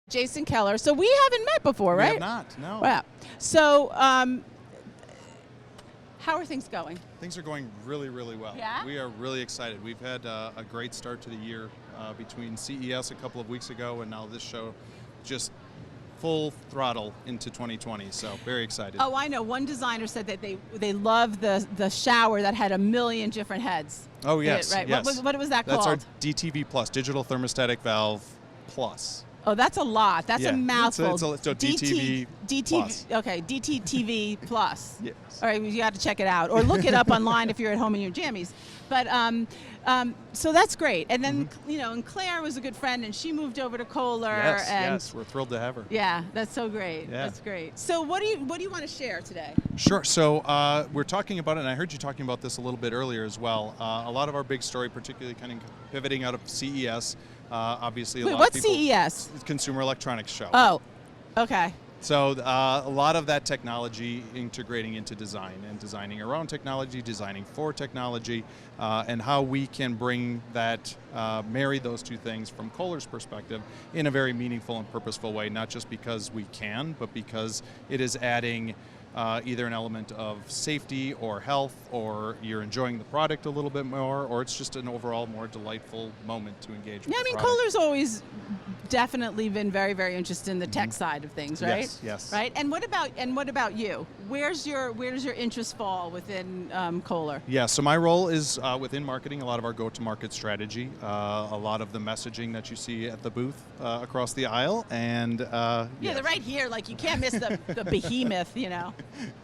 Jason Keller. So we haven't met before, right? We have not, no. Wow. So how are things going? Things are going really, really well. Yeah? We are really excited. We've had a great start to the year between CES a couple of weeks ago and now this show, just full throttle into 2020. So very excited. Oh, I know. One designer said that they love the shower that had 1 million different heads. Oh, yes. Right. Yes. What was that called? That's our DTV Plus, Digital Thermostatic Valve Plus. Oh, that's a lot. That's a mouthful. So DTV Plus. Okay, DTTV Plus. Yes. All right, you got to check it out. Or look it up online if you're at home in your jammies. But so that's great. And then, and Claire was a good friend, and she moved over to Kohler. Yes, we're thrilled to have her. Yeah, that's so great. Yeah. That's great. So what do you want to share today? Sure. So we're talking about it, and I heard you talking about this a little bit earlier as well. A lot of our big story, particularly kind of pivoting out of CES, obviously Wait, a lot what's of people... CES? Consumer Electronics Show. Oh, okay. So a lot of that technology integrating into design and designing around technology, designing for technology, and how we can bring that, marry those two things from Kohler's perspective in a very meaningful and purposeful way, not just because we can, but because it is adding either an element of safety or health, or you're enjoying the product a little bit more, or it's just an overall more delightful moment to engage with. Yeah, I mean, Kohler's always definitely been very, very interested in the tech side of things, right? Yes, yes. Right. And what about you? Where does your interest fall within Kohler? Yeah, so my role is within marketing, a lot of our go-to-market strategy, a lot of the messaging that you see at the booth across the aisle, and yeah, they're right here. Like you can't miss the behemoth,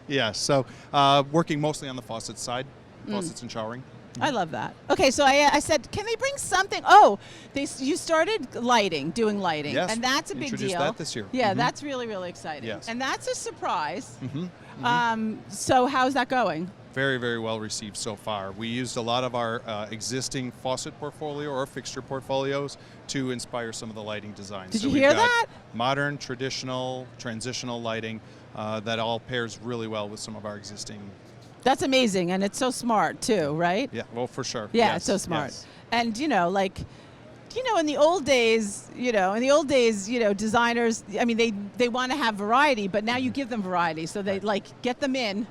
Yeah, so working mostly on the faucet side, faucets and showering. I love that. Okay, so I said, can they bring something? Oh, you started doing lighting, yes, and that's a big deal. Introduced that this year. Yeah, that's really, really exciting. Yes. And that's a surprise. So how's that going? Very, very well received so far. We used a lot of our existing faucet portfolio or fixture portfolios to inspire some of the lighting designs. Did so you we've hear got that? Modern, traditional, transitional lighting that all pairs really well with some of our existing. That's amazing, and it's so smart too, right? Yeah, well, for sure. Yeah, yes, it's so smart. Yes. And in the old days, designers, I mean, they want to have variety, but now you give them variety, so they get them in.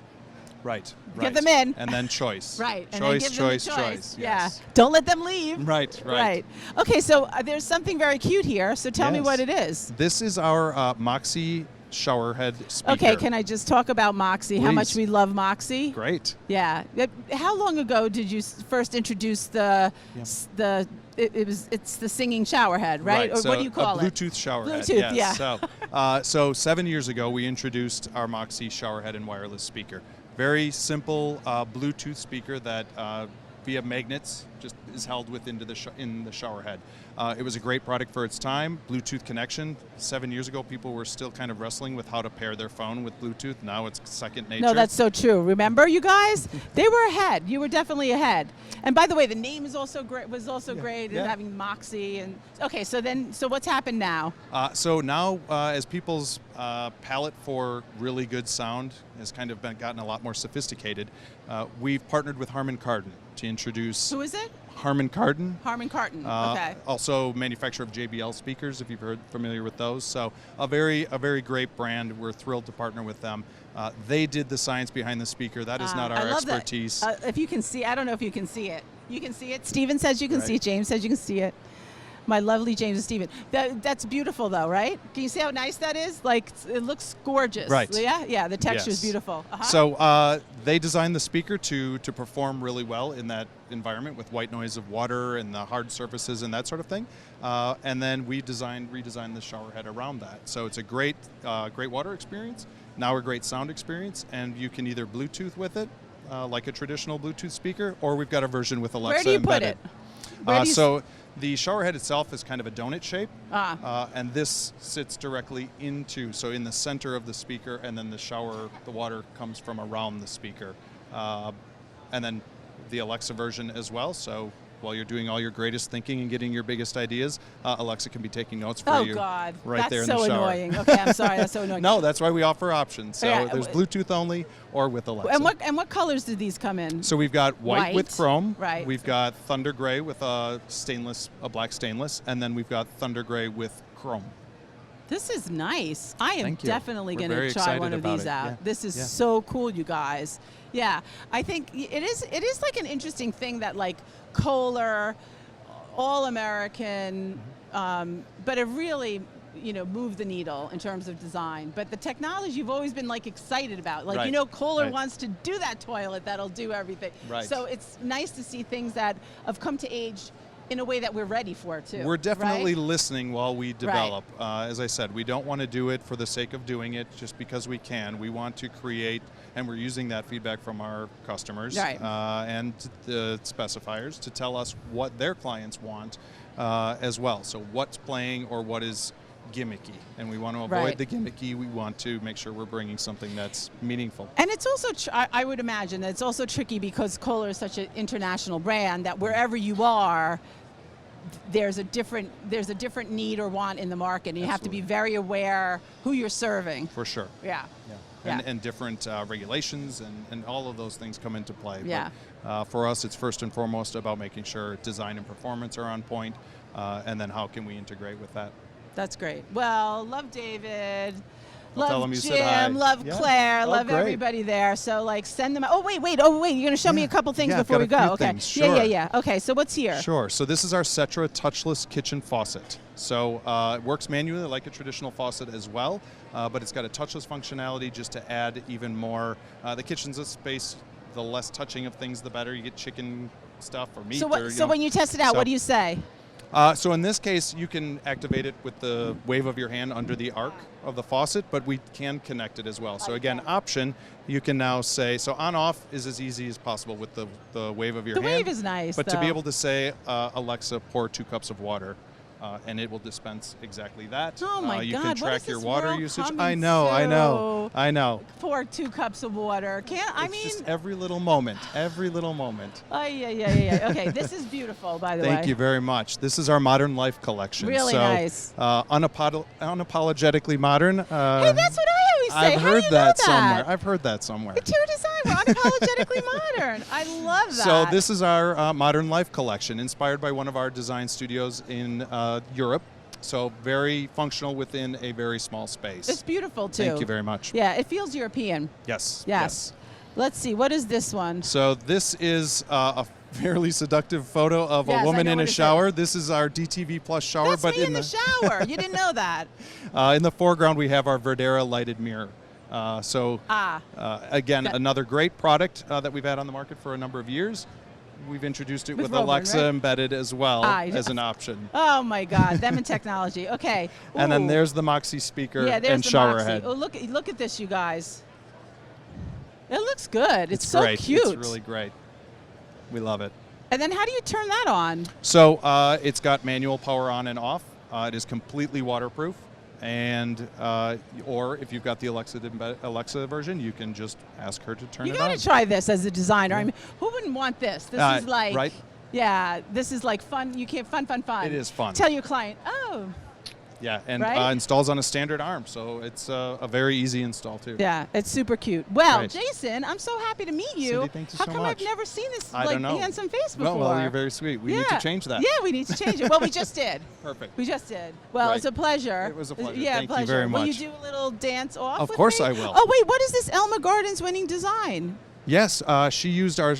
Right. Get them in. And then choice. Right. And Choice, then give choice, them the choice. Yeah. Yes. Don't let them leave. Right. Okay, so there's something very cute here, so tell me what it is. This is our Moxie shower head speaker. Okay, can I just talk about Moxie? How much we love Moxie? Great. Yeah. How long ago did you first introduce it's the singing shower head, right? Or so what do you call it? A Bluetooth shower head. Bluetooth, Yes. yeah. So 7 years ago, we introduced our Moxie shower head and wireless speaker. Very simple Bluetooth speaker that via magnets just is held within in the shower head. It was a great product for its time. Bluetooth connection. 7 years ago, people were still kind of wrestling with how to pair their phone with Bluetooth. Now it's second nature. No, that's so true. Remember, you guys? They were ahead. You were definitely ahead. And by the way, the name is also great. Was also great, and having Moxie. And okay, so what's happened now? So now, as people's palette for really good sound has kind of gotten a lot more sophisticated, we've partnered with Harman Kardon to introduce. Who is it? Harman Kardon. Harman Kardon. Okay. Also manufacturer of JBL speakers, if you've familiar with those. So a very great brand. We're thrilled to partner with them. They did the science behind the speaker. That is not our expertise. If you can see, I don't know if you can see it. You can see it. Steven says you can see it. James says you can see it. My lovely James and Steven. That's beautiful though, right? Can you see how nice that is? Like, it looks gorgeous. Right. Yeah, the texture is beautiful. So they designed the speaker to perform really well in that environment with white noise of water and the hard surfaces and that sort of thing. And then we redesigned the shower head around that. So it's a great water experience, now a great sound experience, and you can either Bluetooth with it, like a traditional Bluetooth speaker, or we've got a version with Alexa embedded. Where do you put it? So the shower head itself is kind of a donut shape, and this sits directly in the center of the speaker, and then the water comes from around the speaker. And then the Alexa version as well, so while you're doing all your greatest thinking and getting your biggest ideas, Alexa can be taking notes for you. Oh, God. Right there in That's the so shower. annoying. Okay, I'm sorry. That's so annoying. No, that's why we offer options. So Yeah. there's Bluetooth only or with Alexa. And what colors did these come in? So we've got white with chrome. Right. We've got thunder gray with a black stainless, and then we've got thunder gray with chrome. This is nice. I am Thank you. definitely We're going very to try excited one of about these it. out. Yeah. This is Yeah. so cool, you guys. Yeah, I think it is like an interesting thing that like Kohler, all American, but it really moved the needle in terms of design. But the technology you've always been like excited about. Like Right. Kohler Right. wants to do that toilet that'll do everything. Right. So it's nice to see things that have come to age in a way that we're ready for too. We're definitely right? listening while we develop. As I said, we don't want to do it for the sake of doing it just because we can. We want to create, and we're using that feedback from our customers Right. and the specifiers to tell us what their clients want as well. So what's playing or what is gimmicky, and we want to avoid Right. the gimmicky. We want to make sure we're bringing something that's meaningful. And it's also, I would imagine that it's also tricky because Kohler is such an international brand that wherever you are, there's a different need or want in the market, and you have to be very aware who you're serving. For sure. Yeah. Yeah. And different regulations and all of those things come into play. Yeah. But for us, it's first and foremost about making sure design and performance are on point, and then how can we integrate with that. That's great. Well, love David. I'll tell Love him you said hi. Jim, love Yeah. Claire, Oh, love great. everybody there. So like send them. Oh wait, you're gonna show me a couple things Yeah, I've before we got a go. few Okay. things. Yeah. Sure. Okay. So what's here? Sure. So this is our Setra touchless kitchen faucet. So it works manually like a traditional faucet as well, but it's got a touchless functionality just to add even more. The kitchen's a space. The less touching of things, the better. You get chicken stuff or meat. So or, so when you test it out, so- what do you say? So in this case, you can activate it with the wave of your hand under the arc of the faucet, but we can connect it as well. So again, option, you can now say, so on off is as easy as possible with the wave of your hand. The wave is nice, But to be though. able to say, Alexa, pour 2 cups of water, and it will dispense exactly that. Oh my you God, can what track is your this water world usage. coming I know. Pour 2 cups of water. It's just every little moment, every little moment. Yeah. Okay, this is beautiful, by the way. Thank you very much. This is our Modern Life collection. Really so, nice. Unapologetically modern. Hey, that's what I always say. I've How do heard you know that that? somewhere. I've heard that somewhere. Interior design, we're unapologetically modern. I love that. So this is our Modern Life collection, inspired by one of our design studios in Europe. So very functional within a very small space. It's beautiful too. Thank you very much. Yeah, it feels European. Yes. Let's see, what is this one? So this is a fairly seductive photo of Yes, a I woman know in what a it is. shower. This is our DTV Plus shower, That's but me in the shower. You didn't know that. in the foreground we have our Verdera lighted mirror. Again, That- another great product that we've had on the market for a number of years. We've introduced it With with Roman, Alexa right? embedded as well as an option. Oh my God, them and technology. Okay. And then Ooh. there's the Moxie speaker yeah, there's and the shower Moxie. head. Oh, look at this, you guys. It looks good. It's so great. cute. It's really great. We love it. And then how do you turn that on? So it's got manual power on and off. It is completely waterproof. And or if you've got the Alexa version, you can just ask her to turn You it got on. to try this as a designer. I mean, who wouldn't want this? This is like, right? Yeah, this is like fun. You can't fun. It is fun. Tell your client, oh. Yeah, and Right? installs on a standard arm, so it's a very easy install too. Yeah, it's super cute. Well, Right. Jason, I'm so happy to meet you. Cindy, thank you How so come much. I've never seen this I like don't know. handsome face before? Well, you're very sweet. We need to change that. Yeah, we need to change it. Well, we just did. Perfect. We just did. Well, Right. it's a pleasure. It was a pleasure. Yeah, Thank you pleasure. very Will you much. do a little dance off Of with course me? I will. Oh, wait, what is this Elma Gardens winning design? Yes, she used our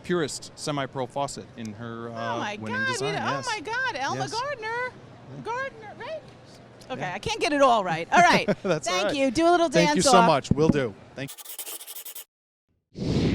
Purist semi-pro faucet in her Oh my winning God! design. Oh Yes. my God! Elma Yes. Gardner, right? Okay, Yeah. I can't get it all right. All right. That's all Thank right. you. Do a little dance Thank you off. so much. Will do. Thank you.